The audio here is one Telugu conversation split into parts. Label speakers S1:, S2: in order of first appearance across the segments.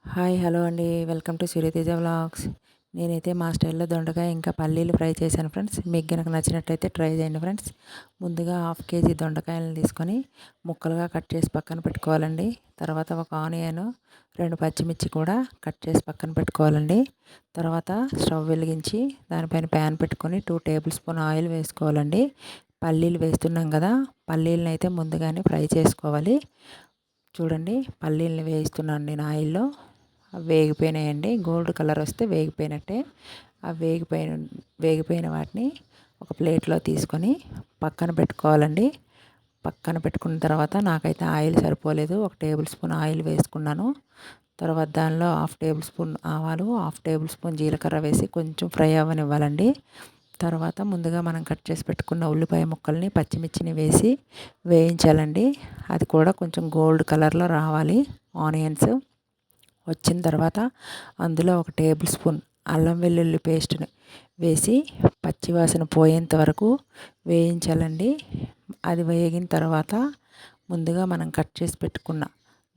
S1: హాయ్ హలో అండి. Welcome to Surya Teja vlogs. నేనైతే మా స్టైల్లో దొండకాయ ఇంకా పల్లీలు ఫ్రై చేశాను ఫ్రెండ్స్. మీకు గనక నచ్చినట్టయితే ట్రై చేయండి ఫ్రెండ్స్. ముందుగా హాఫ్ కేజీ దొండకాయలను తీసుకొని ముక్కలుగా కట్ చేసి పక్కన పెట్టుకోవాలండి. తర్వాత ఒక ఆనియన్, 2 పచ్చిమిర్చి కూడా కట్ చేసి పక్కన పెట్టుకోవాలండి. తర్వాత స్టవ్ వెలిగించి దానిపైన ప్యాన్ పెట్టుకొని 2 టేబుల్ స్పూన్ ఆయిల్ వేసుకోవాలండి. పల్లీలు వేస్తున్నాం కదా, పల్లీలను అయితే ముందుగానే ఫ్రై చేసుకోవాలి. చూడండి, పల్లీలను వేయిస్తున్నాను నేను ఆయిల్లో. అవి వేగిపోయినాయండి, గోల్డ్ కలర్ వస్తే వేగిపోయినట్టే. అవి వేగిపోయిన వాటిని ఒక ప్లేట్లో తీసుకొని పక్కన పెట్టుకోవాలండి. పక్కన పెట్టుకున్న తర్వాత నాకైతే ఆయిల్ సరిపోలేదు, 1 టేబుల్ స్పూన్ ఆయిల్ వేసుకున్నాను. తర్వాత దానిలో 1/2 టేబుల్ స్పూన్ ఆవాలు, 1/2 టేబుల్ స్పూన్ జీలకర్ర వేసి కొంచెం ఫ్రై అవ్వనివ్వాలండి. తర్వాత ముందుగా మనం కట్ చేసి పెట్టుకున్న ఉల్లిపాయ ముక్కల్ని, పచ్చిమిర్చిని వేసి వేయించాలండి. అది కూడా కొంచెం గోల్డ్ కలర్లో రావాలి. ఆనియన్స్ వచ్చిన తర్వాత అందులో 1 టేబుల్ స్పూన్ అల్లం వెల్లుల్లి పేస్ట్ని వేసి పచ్చివాసన పోయేంత వరకు వేయించాలండి. అది వేగిన తర్వాత ముందుగా మనం కట్ చేసి పెట్టుకున్న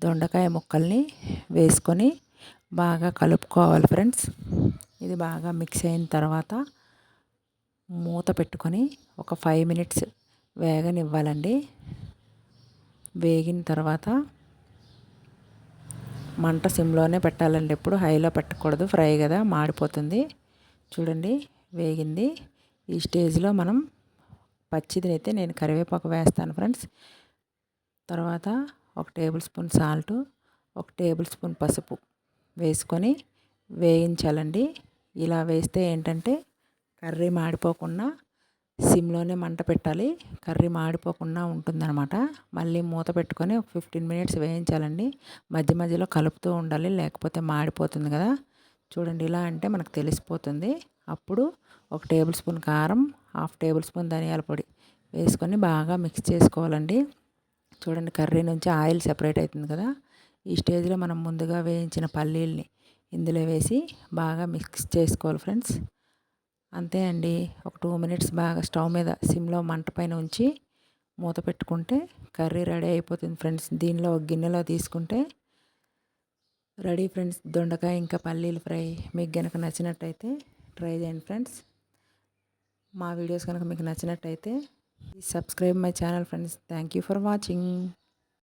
S1: దొండకాయ ముక్కల్ని వేసుకొని బాగా కలుపుకోవాలి ఫ్రెండ్స్. ఇది బాగా మిక్స్ అయిన తర్వాత మూత పెట్టుకొని ఒక 5 మినిట్స్ వేగనివ్వాలండి. వేగిన తర్వాత మంట సిమ్లోనే పెట్టాలండి, ఎప్పుడు హైలో పెట్టకూడదు, ఫ్రై కదా మాడిపోతుంది. చూడండి, వేగింది. ఈ స్టేజ్లో మనం పచ్చిదినైతే నేను కరివేపాకు వేస్తాను ఫ్రెండ్స్. తర్వాత 1 table spoon salt, 1 table spoon పసుపు వేసుకొని వేయించాలండి. ఇలా వేస్తే ఏంటంటే కర్రీ మాడిపోకుండా సిమ్లోనే మంట పెట్టాలి, కర్రీ మాడిపోకుండా ఉంటుందన్నమాట. మళ్ళీ మూత పెట్టుకొని ఒక 15 మినిట్స్ వేయించాలండి. మధ్య మధ్యలో కలుపుతూ ఉండాలి, లేకపోతే మాడిపోతుంది కదా. చూడండి, ఇలా అంటే మనకు తెలిసిపోతుంది. అప్పుడు 1 టేబుల్ స్పూన్ కారం, 1/2 టేబుల్ స్పూన్ ధనియాల పొడి వేసుకొని బాగా మిక్స్ చేసుకోవాలండి. చూడండి, కర్రీ నుంచి ఆయిల్ సెపరేట్ అవుతుంది కదా. ఈ స్టేజ్లో మనం ముందుగా వేయించిన పల్లీల్ని ఇందులో వేసి బాగా మిక్స్ చేసుకోవాలి ఫ్రెండ్స్. అంతే అండి. ఒక 2 మినిట్స్ బాగా స్టవ్ మీద సిమ్లో మంట పైన ఉంచి మూత పెట్టుకుంటే కర్రీ రెడీ అయిపోతుంది ఫ్రెండ్స్. దీనిలో ఒక గిన్నెలో తీసుకుంటే రెడీ ఫ్రెండ్స్, దొండకాయ ఇంకా పల్లీలు ఫ్రై. మీకు కనుక నచ్చినట్టయితే ట్రై చేయండి ఫ్రెండ్స్. మా వీడియోస్ కనుక మీకు నచ్చినట్టయితే please subscribe my channel friends. Thank you for watching.